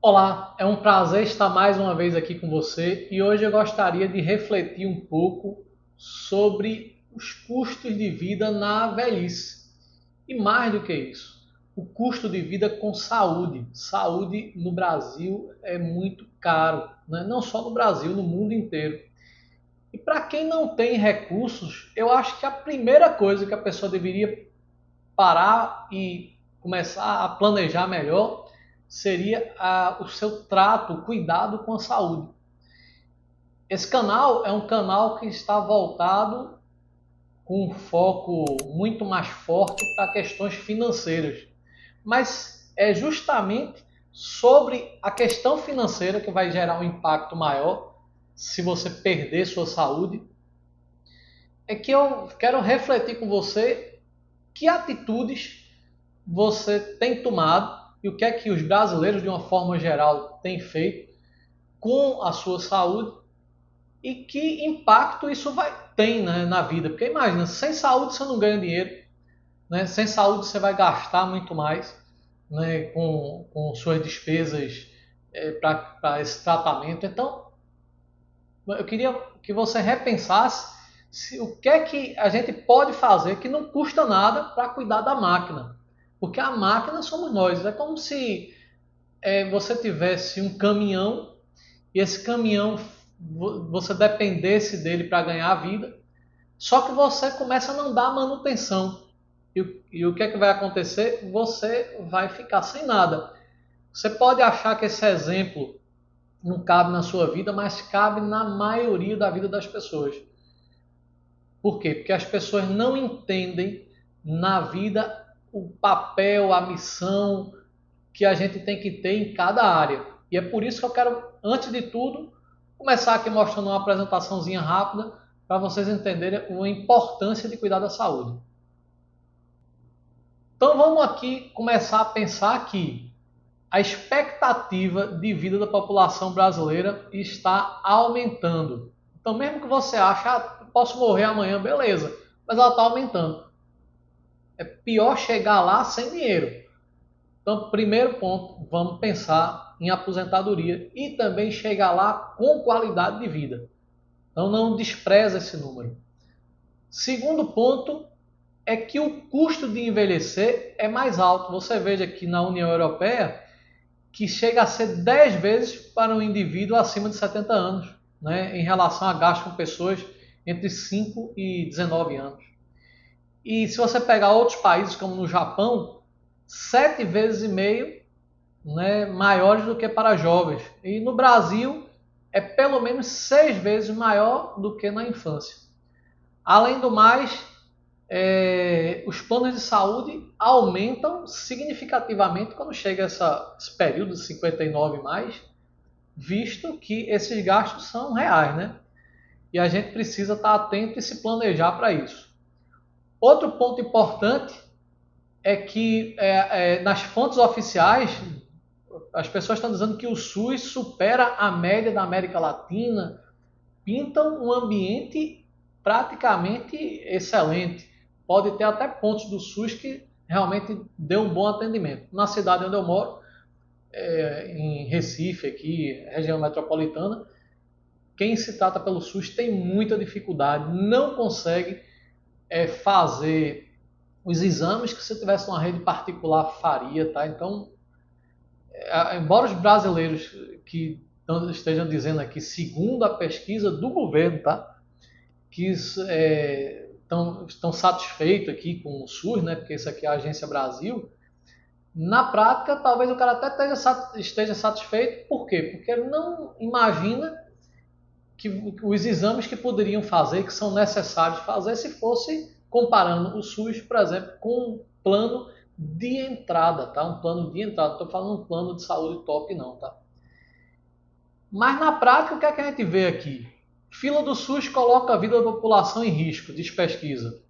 Olá, é um prazer estar mais uma vez aqui com você e hoje eu gostaria de refletir um pouco sobre os custos de vida na velhice. E mais do que isso, o custo de vida com saúde. Saúde no Brasil é muito caro, né? Não só no Brasil, no mundo inteiro. E para quem não tem recursos, eu acho que a primeira coisa que a pessoa deveria parar e começar a planejar melhor seria o seu trato, o cuidado com a saúde. Esse canal é um canal que está voltado com um foco muito mais forte para questões financeiras, mas é justamente sobre a questão financeira que vai gerar um impacto maior se você perder sua saúde. É que eu quero refletir com você que atitudes você tem tomado e o que é que os brasileiros, de uma forma geral, têm feito com a sua saúde e que impacto isso tem, né, na vida. Porque imagina, sem saúde você não ganha dinheiro, né? Sem saúde você vai gastar muito mais, né, com suas despesas para esse tratamento. Então, eu queria que você repensasse o que é que a gente pode fazer que não custa nada para cuidar da máquina. Porque a máquina somos nós. É como se você tivesse um caminhão e esse caminhão você dependesse dele para ganhar a vida, só que você começa a não dar manutenção. E o que é que vai acontecer? Você vai ficar sem nada. Você pode achar que esse exemplo não cabe na sua vida, mas cabe na maioria da vida das pessoas. Por quê? Porque as pessoas não entendem na vida o papel, a missão que a gente tem que ter em cada área. E é por isso que eu quero, antes de tudo, começar aqui mostrando uma apresentaçãozinha rápida para vocês entenderem a importância de cuidar da saúde. Então vamos aqui começar a pensar que a expectativa de vida da população brasileira está aumentando. Então mesmo que você ache, posso morrer amanhã, beleza, mas ela está aumentando. É pior chegar lá sem dinheiro. Então, primeiro ponto, vamos pensar em aposentadoria e também chegar lá com qualidade de vida. Então, não despreza esse número. Segundo ponto é que o custo de envelhecer é mais alto. Você veja que na União Europeia que chega a ser 10 vezes para um indivíduo acima de 70 anos, né, em relação a gasto com pessoas entre 5 e 19 anos. E se você pegar outros países, como no Japão, 7,5 vezes, né, maiores do que para jovens. E no Brasil é pelo menos 6 vezes maior do que na infância. Além do mais, os planos de saúde aumentam significativamente quando chega esse período de 59 mais, visto que esses gastos são reais, né? E a gente precisa estar atento e se planejar para isso. Outro ponto importante é que nas fontes oficiais as pessoas estão dizendo que o SUS supera a média da América Latina, pintam um ambiente praticamente excelente. Pode ter até pontos do SUS que realmente dê um bom atendimento. Na cidade onde eu moro, em Recife, aqui, região metropolitana, quem se trata pelo SUS tem muita dificuldade, não consegue fazer os exames que se tivesse uma rede particular faria, tá? Então, embora os brasileiros que estejam dizendo aqui, segundo a pesquisa do governo, tá? Que estão satisfeitos aqui com o SUS, né? Porque isso aqui é a Agência Brasil. Na prática, talvez o cara até esteja satisfeito. Por quê? Porque ele não imagina que os exames que poderiam fazer, que são necessários fazer, se fosse comparando o SUS, por exemplo, com um plano de entrada, tá? Um plano de entrada. Não estou falando um plano de saúde top, não, tá? Mas na prática, o que é que a gente vê aqui? Fila do SUS coloca a vida da população em risco, diz pesquisa.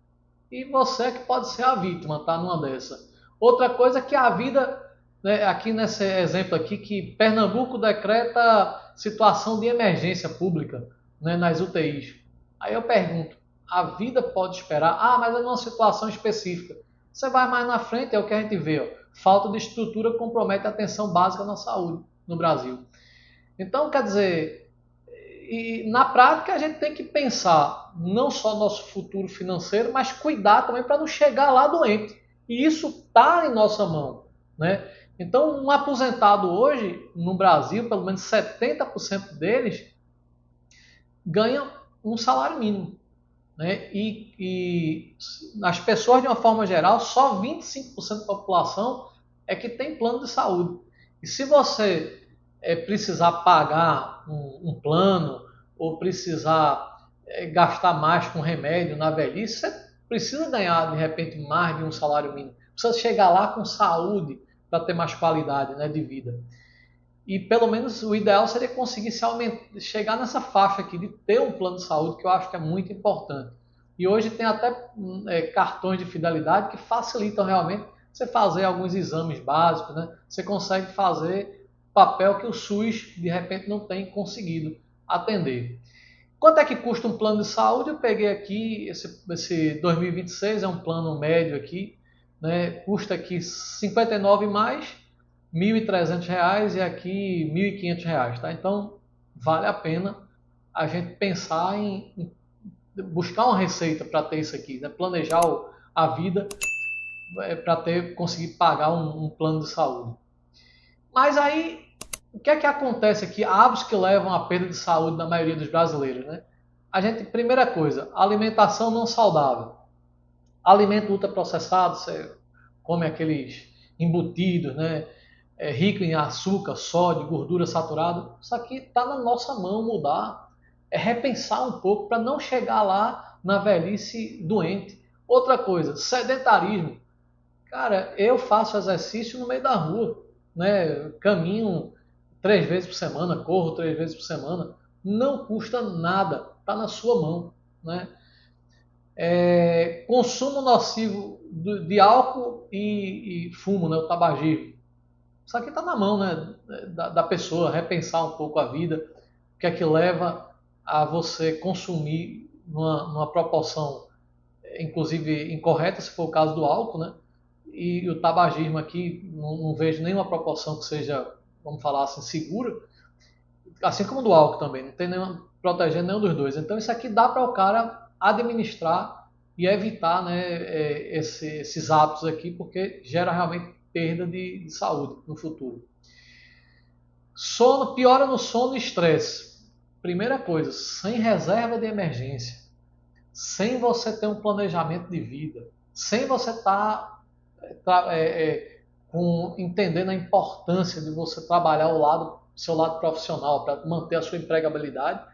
E você que pode ser a vítima, tá? Numa dessa. Outra coisa é que a vida, né, aqui nesse exemplo aqui, que Pernambuco decreta situação de emergência pública, né, nas UTIs. Aí eu pergunto, a vida pode esperar? Ah, mas é numa situação específica. Você vai mais na frente, é o que a gente vê. Ó. Falta de estrutura compromete a atenção básica na saúde. no Brasil. Então, quer dizer, e na prática a gente tem que pensar não só no nosso futuro financeiro, mas cuidar também para não chegar lá doente. E isso está em nossa mão, né? Então, um aposentado hoje, no Brasil, pelo menos 70% deles ganham um salário mínimo, né? E as pessoas, de uma forma geral, só 25% da população é que tem plano de saúde. E se você precisar pagar um plano ou precisar gastar mais com remédio na velhice, você precisa ganhar, de repente, mais de um salário mínimo. Precisa chegar lá com saúde para ter mais qualidade, né, de vida. E pelo menos o ideal seria conseguir chegar nessa faixa aqui de ter um plano de saúde, que eu acho que é muito importante. E hoje tem até cartões de fidelidade que facilitam realmente você fazer alguns exames básicos, né? Você consegue fazer papel que o SUS de repente não tem conseguido atender. Quanto é que custa um plano de saúde? Eu peguei aqui, esse 2026 é um plano médio aqui, né? Custa aqui 59 mais, R$ 1.300 e aqui R$ 1.500, tá? Então vale a pena a gente pensar em buscar uma receita para ter isso aqui, né? Planejar a vida para conseguir pagar um plano de saúde. Mas aí, o que é que acontece aqui? Hábitos que levam à perda de saúde na maioria dos brasileiros, né? A gente, primeira coisa, alimentação não saudável. Alimento ultraprocessado, você come aqueles embutidos, né? Rico em açúcar, sódio, gordura saturada. Isso aqui está na nossa mão mudar. É repensar um pouco para não chegar lá na velhice doente. Outra coisa, sedentarismo. Cara, eu faço exercício no meio da rua, né? Caminho 3 vezes por semana, corro 3 vezes por semana. Não custa nada, está na sua mão, né? Consumo nocivo de álcool e fumo, né? O tabagismo. Isso aqui está na mão, né? Da pessoa repensar um pouco a vida, o que é que leva a você consumir numa proporção, inclusive incorreta, se for o caso do álcool, né? E o tabagismo aqui, não vejo nenhuma proporção que seja, vamos falar assim, segura, assim como do álcool também, não tem nenhuma, protegendo nenhum dos dois. Então isso aqui dá para o cara administrar e evitar, né, esses hábitos aqui, porque gera realmente perda de saúde no futuro. Sono, piora no sono e estresse. Primeira coisa, sem reserva de emergência, sem você ter um planejamento de vida, sem você estar entendendo a importância de você trabalhar seu lado profissional para manter a sua empregabilidade,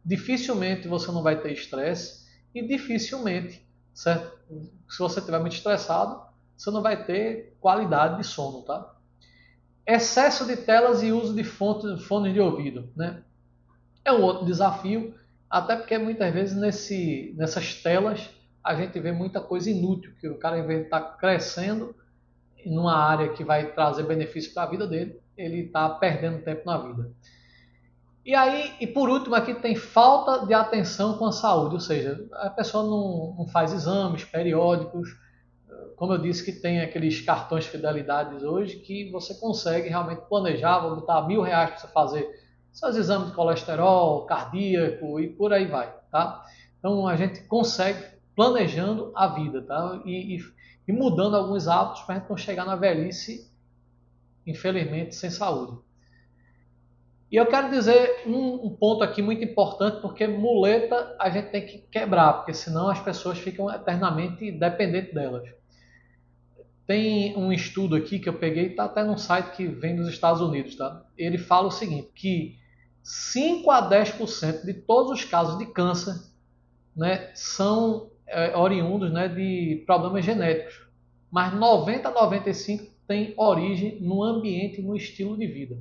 dificilmente você não vai ter estresse e dificilmente, certo? Se você estiver muito estressado, você não vai ter qualidade de sono, tá? Excesso de telas e uso de fones de ouvido, né? É um outro desafio, até porque muitas vezes nessas telas a gente vê muita coisa inútil, que o cara, em vez de estar crescendo numa área que vai trazer benefício para a vida dele, ele está perdendo tempo na vida. E aí, e por último, aqui tem falta de atenção com a saúde, ou seja, a pessoa não faz exames periódicos. Como eu disse, que tem aqueles cartões de fidelidade hoje que você consegue realmente planejar, vou botar R$ 1.000 para você fazer seus exames de colesterol, cardíaco e por aí vai, tá? Então a gente consegue planejando a vida, tá? E mudando alguns hábitos para a gente não chegar na velhice, infelizmente, sem saúde. E eu quero dizer um ponto aqui muito importante, porque muleta a gente tem que quebrar, porque senão as pessoas ficam eternamente dependentes delas. Tem um estudo aqui que eu peguei, está até num site que vem dos Estados Unidos, tá? Ele fala o seguinte, que 5 a 10% de todos os casos de câncer, né, são oriundos, né, de problemas genéticos, mas 90 a 95% tem origem no ambiente e no estilo de vida.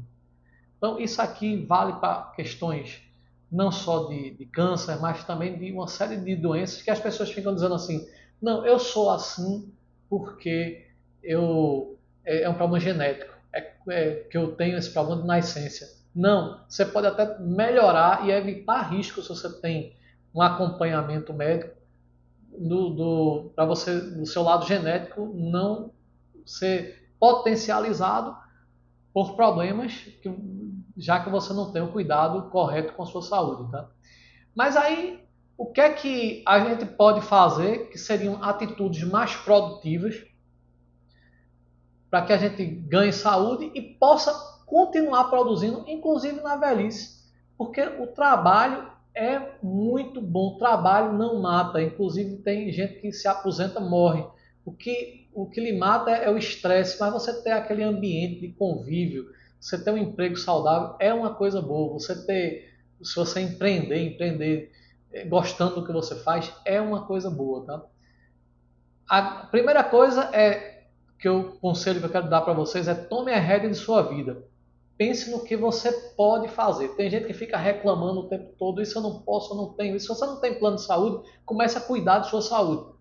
Então isso aqui vale para questões não só de câncer, mas também de uma série de doenças que as pessoas ficam dizendo assim, não, eu sou assim porque é um problema genético, que eu tenho esse problema de nascença. Não, você pode até melhorar e evitar riscos se você tem um acompanhamento médico para você, no seu lado genético, não ser potencializado por problemas já que você não tem o cuidado correto com a sua saúde, tá? Mas aí, o que é que a gente pode fazer que seriam atitudes mais produtivas para que a gente ganhe saúde e possa continuar produzindo, inclusive na velhice? Porque o trabalho é muito bom, o trabalho não mata, inclusive tem gente que se aposenta morre. O que lhe mata é o estresse, mas você ter aquele ambiente de convívio, você ter um emprego saudável é uma coisa boa. Se você empreender gostando do que você faz, é uma coisa boa, tá? A primeira coisa o conselho que eu quero dar para vocês é tome a rédea de sua vida. Pense no que você pode fazer. Tem gente que fica reclamando o tempo todo, isso eu não posso, eu não tenho. E se você não tem plano de saúde, comece a cuidar de sua saúde.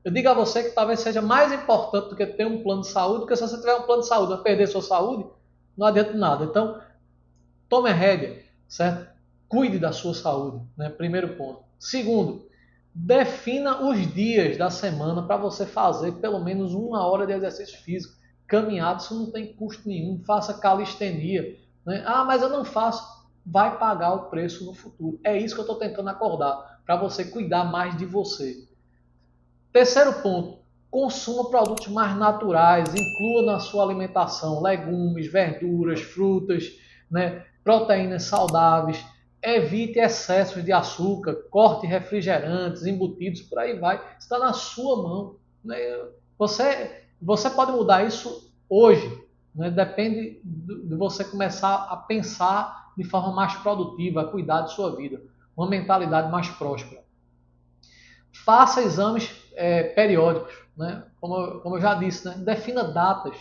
Eu digo a você que talvez seja mais importante do que ter um plano de saúde, porque se você tiver um plano de saúde e perder sua saúde, não adianta nada. Então, tome a rédea, certo? Cuide da sua saúde, né? Primeiro ponto. Segundo, defina os dias da semana para você fazer pelo menos 1 hora de exercício físico. Caminhada, isso não tem custo nenhum. Faça calistenia, né? Ah, mas eu não faço. Vai pagar o preço no futuro. É isso que eu estou tentando acordar, para você cuidar mais de você. Terceiro ponto, consuma produtos mais naturais, inclua na sua alimentação legumes, verduras, frutas, né, proteínas saudáveis, evite excessos de açúcar, corte refrigerantes, embutidos, por aí vai. Está na sua mão, né? Você pode mudar isso hoje, né? Depende de você começar a pensar de forma mais produtiva, a cuidar de sua vida, uma mentalidade mais próspera. Faça exames periódicos, né? Como eu já disse, né? Defina datas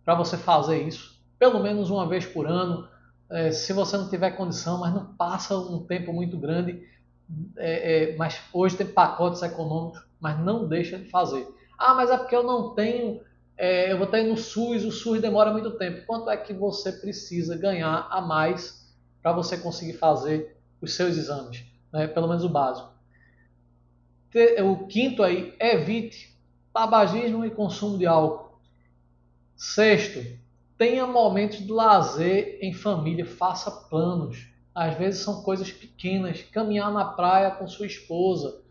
para você fazer isso, pelo menos uma vez por ano. Se você não tiver condição, mas não passa um tempo muito grande, mas hoje tem pacotes econômicos, mas não deixa de fazer. Ah, mas é porque eu não tenho, eu vou ter no SUS, o SUS demora muito tempo. Quanto é que você precisa ganhar a mais para você conseguir fazer os seus exames, né? Pelo menos o básico. O quinto aí, evite tabagismo e consumo de álcool. Sexto, tenha momentos de lazer em família, faça planos. Às vezes são coisas pequenas, caminhar na praia com sua esposa,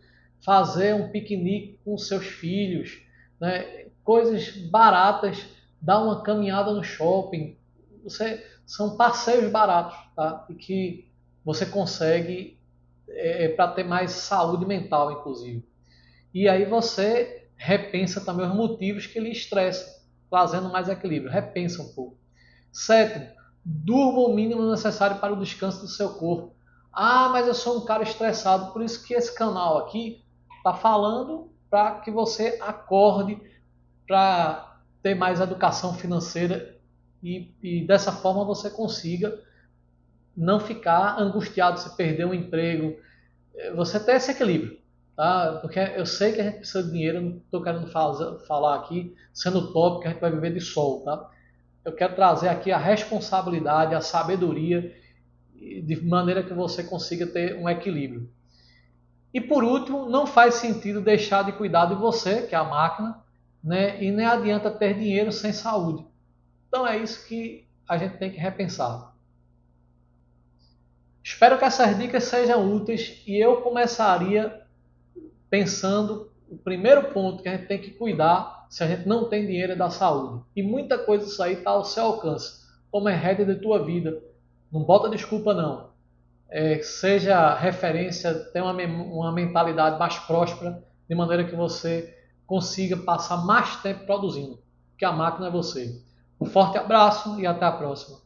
fazer um piquenique com seus filhos, né? Coisas baratas, dar uma caminhada no shopping. São passeios baratos, tá? E que você consegue para ter mais saúde mental, inclusive. E aí você repensa também os motivos que lhe estressam, trazendo mais equilíbrio. Repensa um pouco. Sétimo, durma o mínimo necessário para o descanso do seu corpo. Ah, mas eu sou um cara estressado, por isso que esse canal aqui está falando para que você acorde para ter mais educação financeira e dessa forma você consiga não ficar angustiado se perder um emprego, você ter esse equilíbrio, tá? Porque eu sei que a gente precisa de dinheiro, eu não estou querendo falar aqui sendo tópico que a gente vai viver de sol, tá? Eu quero trazer aqui a responsabilidade, a sabedoria, de maneira que você consiga ter um equilíbrio. E por último, não faz sentido deixar de cuidar de você, que é a máquina, né? E nem adianta ter dinheiro sem saúde. Então é isso que a gente tem que repensar. Espero que essas dicas sejam úteis e eu começaria pensando o primeiro ponto que a gente tem que cuidar se a gente não tem dinheiro é da saúde. E muita coisa disso aí está ao seu alcance. Toma rédea de tua vida. Não bota desculpa não. Seja referência, tenha uma mentalidade mais próspera, de maneira que você consiga passar mais tempo produzindo, que a máquina é você. Um forte abraço e até a próxima.